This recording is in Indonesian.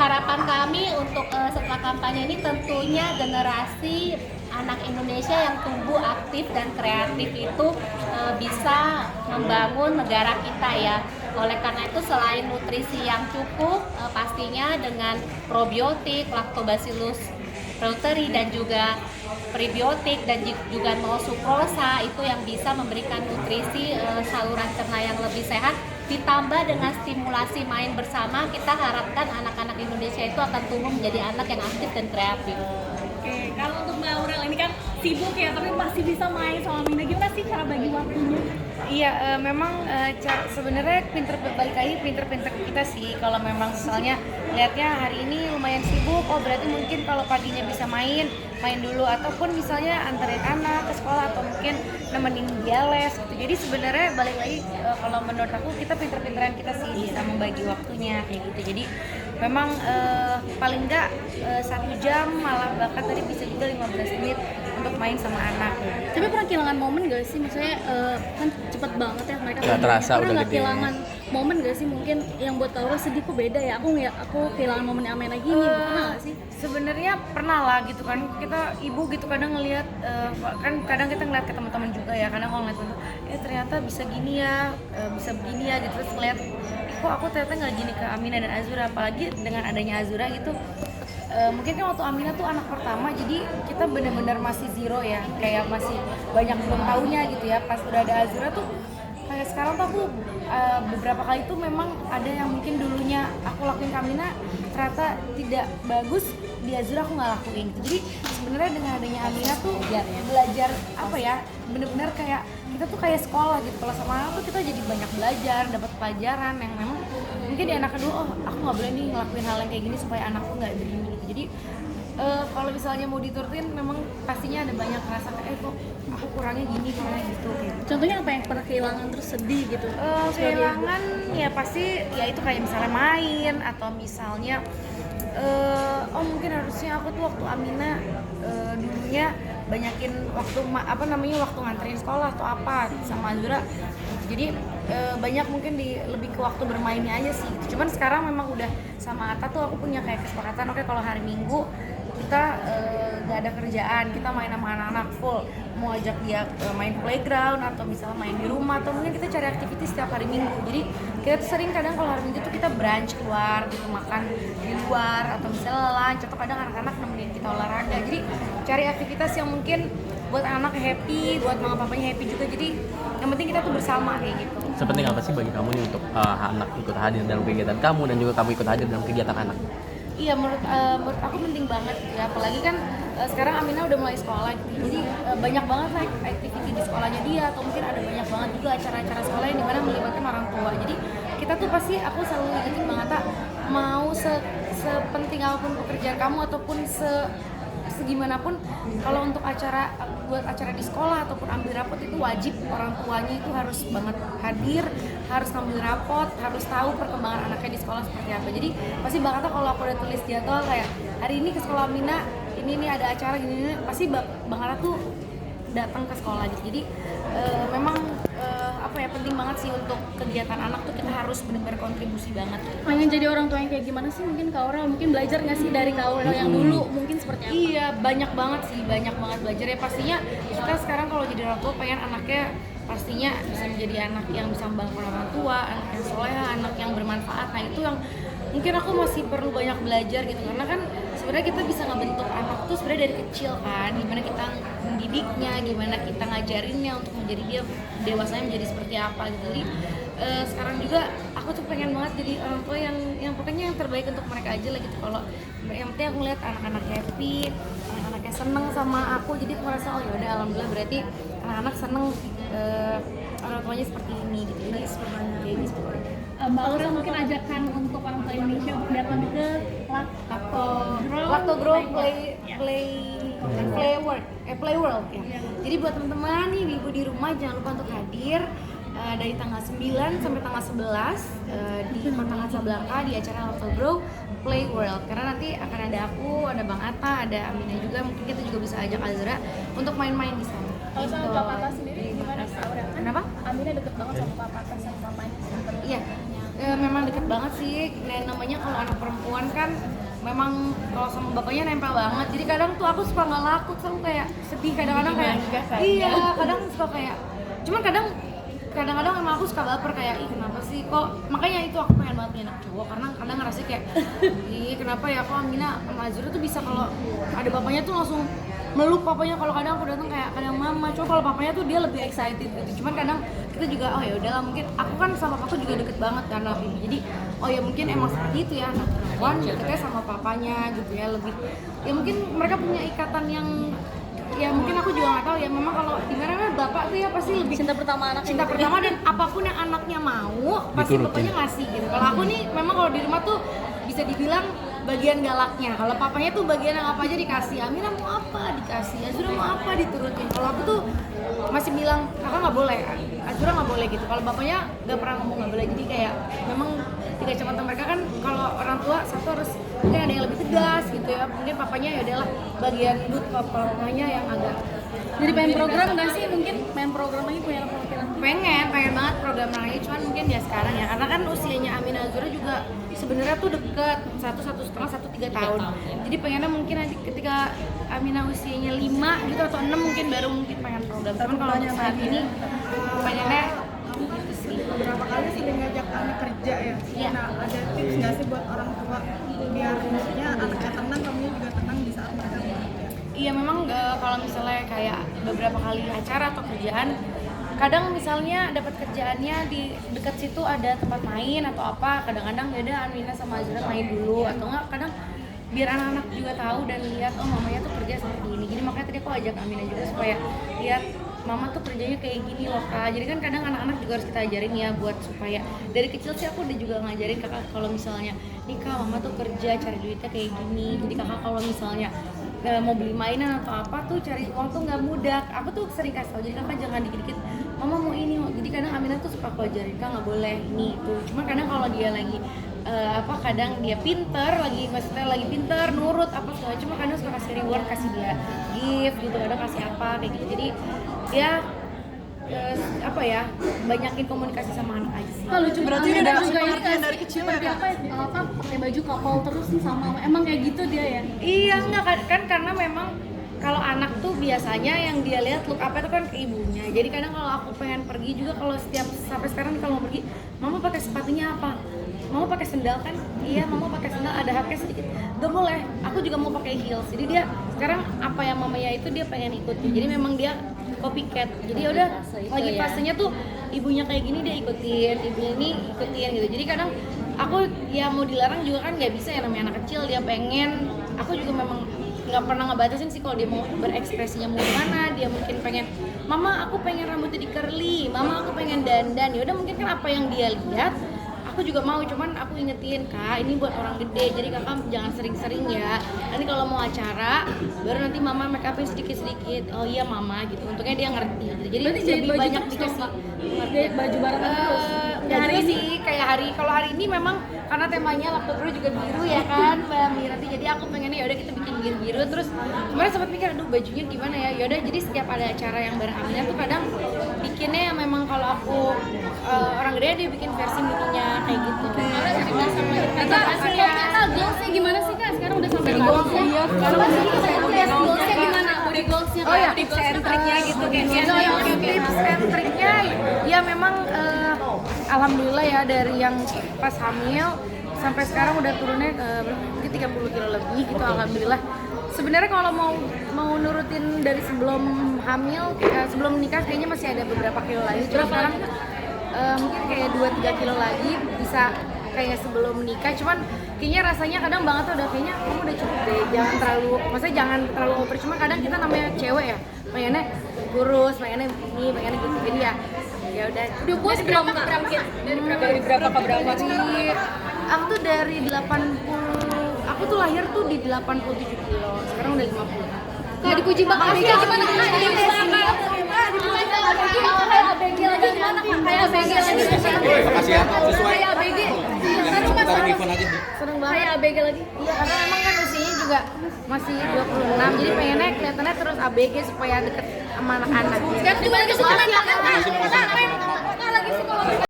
harapan kami untuk setelah kampanye ini tentunya generasi anak Indonesia yang tumbuh aktif dan kreatif itu bisa membangun negara kita ya. Oleh karena itu selain nutrisi yang cukup, pastinya dengan probiotik, lactobacillus reuteri dan juga prebiotik dan juga no sucrosa itu yang bisa memberikan nutrisi saluran cerna yang lebih sehat, ditambah dengan stimulasi main bersama, kita harapkan anak-anak Indonesia itu akan tumbuh menjadi anak yang aktif dan kreatif. Oke, kalau untuk Mbak Aurel ini kan sibuk ya, tapi masih bisa main sama Mina. Gimana sih cara bagi waktunya? Iya, memang sebenarnya balik lagi pinter-pinter kita sih. Kalau memang misalnya lihatnya hari ini lumayan sibuk, oh berarti mungkin kalau paginya bisa main dulu, ataupun misalnya anterin anak ke sekolah atau mungkin nemenin dia les gitu. Jadi sebenarnya balik lagi kalau menurut aku kita pinter-pinteran kita sih bisa membagi waktunya kayak gitu. Jadi memang paling enggak 1 jam, malah bahkan tadi bisa juga 15 menit untuk main sama anak. Tapi pernah kehilangan momen gak sih? Maksudnya kan cepet banget ya mereka. Gak terasa pernah udah gak gede. kehilangan momen gak sih mungkin yang buat Aurel sedih kok beda ya? Aku kehilangan momen Amena gini, pernah gak sih? Sebenarnya pernah lah gitu kan, kita ibu gitu kadang ngelihat kan kadang kita ngeliat ke teman-teman juga ya, kadang kalau ngeliat ternyata bisa gini ya, bisa begini ya gitu, terus ngeliat kok aku ternyata nggak gini ke Amina dan Azura, apalagi dengan adanya Azura gitu. Mungkin kan waktu Amina tuh anak pertama, jadi kita benar-benar masih zero ya, kayak masih banyak belum tahunya gitu ya. Pas udah ada Azura tuh kayak sekarang tuh aku beberapa kali tuh memang ada yang mungkin dulunya aku lakuin ke Amina ternyata tidak bagus, di Azura aku nggak lakuin. Jadi sebenarnya dengan adanya Amina tuh belajar apa ya, bener-bener kayak kita tuh kayak sekolah gitu. Kalau sama anak tuh kita jadi banyak belajar, dapat pelajaran yang memang mungkin di anak kedua, oh aku nggak boleh nih ngelakuin hal yang kayak gini supaya anakku nggak begini gitu. Jadi kalau misalnya mau diturutin memang pastinya ada banyak rasa kayak kok aku kurangnya gini, kurangnya gitu kayak. Contohnya apa yang pernah kehilangan terus sedih gitu? Kehilangan ya pasti ya itu kayak misalnya main, atau misalnya mungkin harusnya aku tuh waktu Amina dulunya banyakin waktu waktu nganterin sekolah atau apa sama Azura. Jadi banyak mungkin lebih ke waktu bermainnya aja sih. Cuman sekarang memang udah sama Atta tuh aku punya kayak kesepakatan, oke kalau hari Minggu kita gak ada kerjaan, kita main sama anak-anak full, mau ajak dia main playground atau misalnya main di rumah, atau mungkin kita cari aktivitas setiap hari Minggu. Jadi kita tuh sering kadang kalau hari Minggu tuh kita brunch keluar gitu, makan di luar atau misalnya lunch, atau kadang anak-anak nemenin kita olahraga. Jadi cari aktivitas yang mungkin buat anak happy, buat mama papanya happy juga. Jadi yang penting kita tuh bersama kayak gitu. Sepenting apa sih bagi kamu nih untuk anak ikut hadir dalam kegiatan kamu dan juga kamu ikut hadir dalam kegiatan anak? Iya, menurut aku penting banget ya, apalagi kan sekarang Amina udah mulai sekolah gitu. Jadi banyak banget lah activity di sekolahnya dia, atau mungkin ada banyak banget juga acara-acara sekolah yang dimana melibatkan orang tua. Jadi kita tuh pasti, aku selalu ingetin Bang Atta, mau sepenting apapun pekerjaan kamu ataupun segimanapun, kalau untuk buat acara di sekolah ataupun ambil rapot itu wajib orang tuanya itu harus banget hadir, harus ngambil rapot, harus tahu perkembangan anaknya di sekolah seperti apa. Jadi pasti Bang Atta kalau aku udah tulis jadwal kayak hari ini ke sekolah Mina, ini ada acara gini, pasti Bang Atta tuh datang ke sekolah gitu. Jadi memang penting banget sih untuk kegiatan anak tuh kita harus benar-benar kontribusi banget. Pengen jadi orang tua yang kayak gimana sih? Mungkin Kak Aurel mungkin belajar nggak sih dari Kak Aurel yang dulu mungkin seperti apa? Iya, banyak banget belajar ya. Pastinya kita sekarang kalau jadi orang tua pengen anaknya pastinya bisa menjadi anak yang bisa membangun orang tua, anak yang soleha, anak yang bermanfaat. Nah itu yang mungkin aku masih perlu banyak belajar gitu, karena kan sebenarnya kita bisa ngebentuk anak tuh sebenarnya dari kecil kan, gimana kita mendidiknya, gimana kita ngajarinnya untuk menjadi dia dewasanya menjadi seperti apa gitu. Jadi sekarang juga aku tuh pengen banget jadi orang tua yang pokoknya yang terbaik untuk mereka aja lah gitu. Kalau yang penting aku ngeliat anak-anak happy, anak-anaknya seneng sama aku, jadi aku merasa oh yaudah alhamdulillah berarti anak-anak seneng orang tuanya seperti ini gitu. Jadi sebenarnya kayak gitu. Mbak Aurel mungkin ajakan untuk orang tua Indonesia untuk datang ke Lacto Grow Play World ya. Jadi buat teman-teman nih ibu di rumah jangan lupa untuk hadir dari tanggal 9 sampai tanggal 11 di Kota Casablanca di acara Lacto Grow Play World. Karena nanti akan ada aku, ada Bang Atta, ada Amina juga, mungkin kita juga bisa ajak Azra untuk main-main di sana. Kalau sama Papa Atta sendiri gimana Kak Aurel? Kenapa? Amina deket banget sama Papa Atta sama papanya. Iya. Memang deket banget sih. Nah, namanya kalau anak perempuan kan memang kalau sama bapaknya nempel banget. Jadi kadang tuh aku suka nggak laku, selalu kayak sedih kadang-kadang kayak iya, kadang suka kayak cuman kadang-kadang emang aku suka baper kayak ih kenapa sih kok, makanya itu aku pengen banget punya anak cowok karena kadang ngerasa kayak ih kenapa ya kok Amina sama Azura tuh bisa kalau ada bapaknya tuh langsung meluk papanya, kalau kadang aku datang kayak kadang mama, cuma kalau papanya tuh dia lebih excited gitu. Cuman kadang kita juga oh ya udahlah, mungkin aku kan sama papaku juga deket banget karena ini, jadi oh ya mungkin emang seperti itu ya anak perempuan deketnya sama papanya gitu ya, lebih ya mungkin mereka punya ikatan yang ya mungkin aku juga nggak tahu ya, memang kalau dimana bapak tuh ya pasti lebih Cinta pertama anak. cinta pertama dan apapun yang anaknya mau pasti Diturutin. bapaknya ngasih gitu. Kalau aku nih memang kalau di rumah tuh bisa dibilang bagian galaknya, kalau papanya tuh bagian yang apa aja dikasih. Amina mau apa dikasih, Azura mau apa diturutin. Kalau aku tuh masih bilang kakak nggak boleh, Azura nggak boleh gitu. Kalau bapaknya nggak pernah ngomong nggak boleh, jadi kayak memang tiga kacamata mereka kan kalau orang tua satu harus mungkin ada yang lebih tegas gitu ya, mungkin papanya ya udahlah bagian good papanya yang agak Jadi pengen program nggak sih, mungkin pengen program lagi punya anak perempuan? pengen banget program lagi, cuman mungkin ya sekarang ya karena kan usianya Amina Azura juga sebenarnya tuh deket 1,5 tahun. Jadi pengennya mungkin nanti ketika Amina usianya 5 gitu atau 6 mungkin baru mungkin pengen program. Cuman kalau untuk saat ini pengennya gitu sih. Beberapa kali sering ngajak anak kerja ya. Iya. Nah, ada tips nggak sih buat orang tua biar maksudnya anaknya tenang, kamunya juga tenang di saat mereka bekerja? Iya memang kalau misalnya kayak beberapa kali acara atau kerjaan, kadang misalnya dapat kerjaannya di dekat situ ada tempat main atau apa, kadang-kadang beda Amina sama Azura main dulu atau enggak kadang biar anak-anak juga tahu dan lihat oh mamanya tuh kerja seperti ini. Jadi makanya tadi aku ajak Amina juga supaya lihat mama tuh kerjanya kayak gini loh kak. Jadi kan kadang anak-anak juga harus kita ajarin ya buat supaya dari kecil sih aku udah juga ngajarin kakak kalau misalnya nih kak mama tuh kerja cari duitnya kayak gini. Jadi kakak kalau misalnya mau beli mainan atau apa tuh cari uang tuh nggak mudah. Aku tuh sering kasih tau, jadi kakak jangan dikit-dikit mama mau ini mau. Jadi kadang Amina tuh suka aku ajarin kak nggak boleh ini itu. Cuma kadang kalau dia lagi kadang dia pinter lagi, maksudnya lagi pinter nurut apa segala, cuma kadang suka kasih reward, kasih dia gift gitu, kadang kasih apa kayak gitu. Jadi ya apa ya, banyakin komunikasi sama anak aja sih. Kalau lucu Berarti Amina udah juga ini pengertian kan dari kecil ya, seperti Kak? apa pakai baju couple terus nih sama emang kayak gitu dia ya. Iya enggak kan karena memang kalau anak tuh biasanya yang dia lihat look apa itu kan ke ibunya. Jadi kadang kalau aku pengen pergi juga, kalau setiap sampai sekarang kalau mau pergi, mama pakai sepatunya apa? Mama pakai sendal kan? Iya, mama pakai sendal ada haknya sedikit. Gak boleh. Aku juga mau pakai heels. Jadi dia sekarang apa yang mamanya itu dia pengen ikutin. Jadi memang dia copycat. Jadi ya udah lagi fasenya tuh ibunya kayak gini dia ikutin, ibunya ini ikutin gitu. Jadi kadang aku ya mau dilarang juga kan nggak bisa ya, namanya anak kecil dia pengen. Aku juga memang nggak pernah ngebatasin sih kalau dia mau berekspresinya mau gimana. Dia mungkin pengen mama aku pengen rambutnya di curly, mama aku pengen dandan. Ya udah mungkin kan apa yang dia lihat aku juga mau, cuman aku ingetin kak ini buat orang gede, jadi kakak jangan sering-sering ya, nanti kalau mau acara baru nanti mama make upin sedikit-sedikit. Oh iya mama gitu, untungnya dia ngerti gitu. Jadi Berarti jahit lebih baju banyak terus dikasih dong, Kak? Jahit baju bareng terus. ya hari ini kayak kalau hari ini memang karena temanya laptop dulu juga biru ya kan Mbak Mirati, jadi aku pengennya ya udah kita bikin biru-biru. Terus kemarin sempat mikir aduh bajunya gimana ya, yaudah jadi setiap ada acara yang bareng Amina tuh kadang bikinnya yang memang kalau aku orang gede dia bikin versi mininya kayak gitu. Kak, goalsnya gimana sih kak? Sekarang udah sampai goalsnya? Iya, Coba sih kita lihat goalsnya gimana? Body goalsnya Oh ya, tips and triknya gitu kayaknya. Tips and triknya ya memang alhamdulillah ya dari yang pas hamil sampai sekarang udah turunnya mungkin 30 kilo lebih gitu, alhamdulillah. Sebenarnya kalau mau nurutin dari sebelum hamil, sebelum nikah kayaknya masih ada beberapa kilo lagi. Cuma sekarang mungkin kayak 2-3 kilo lagi bisa kayak sebelum nikah. Cuman kayaknya rasanya kadang banget tuh udah kayaknya kamu udah cukup deh, jangan terlalu, maksudnya jangan terlalu over. Cuma kadang kita namanya cewek ya, pengennya kurus, pengennya ini, pengennya gitu. Jadi ya udah. Dari berapa ke berapa? Dari berapa ke berapa? Aku tuh dari 80, aku tuh lahir tuh di 87 kilo, sekarang udah 50. Kak dipuji banget. Gimana kak? Dipuji banget. Kayak ABG lagi gimana kak? Kayak ABG lagi. Makasih ya, sesuai. Kayak ABG. Sebentar Rifan aja. Seneng banget. Kayak ABG lagi. Iya, karena emang kan usianya juga masih 26, jadi pengennya kelihatannya terus ABG supaya deket sama anak-anak. Sekarang juga lagi sekolah. Kak lagi sekolah.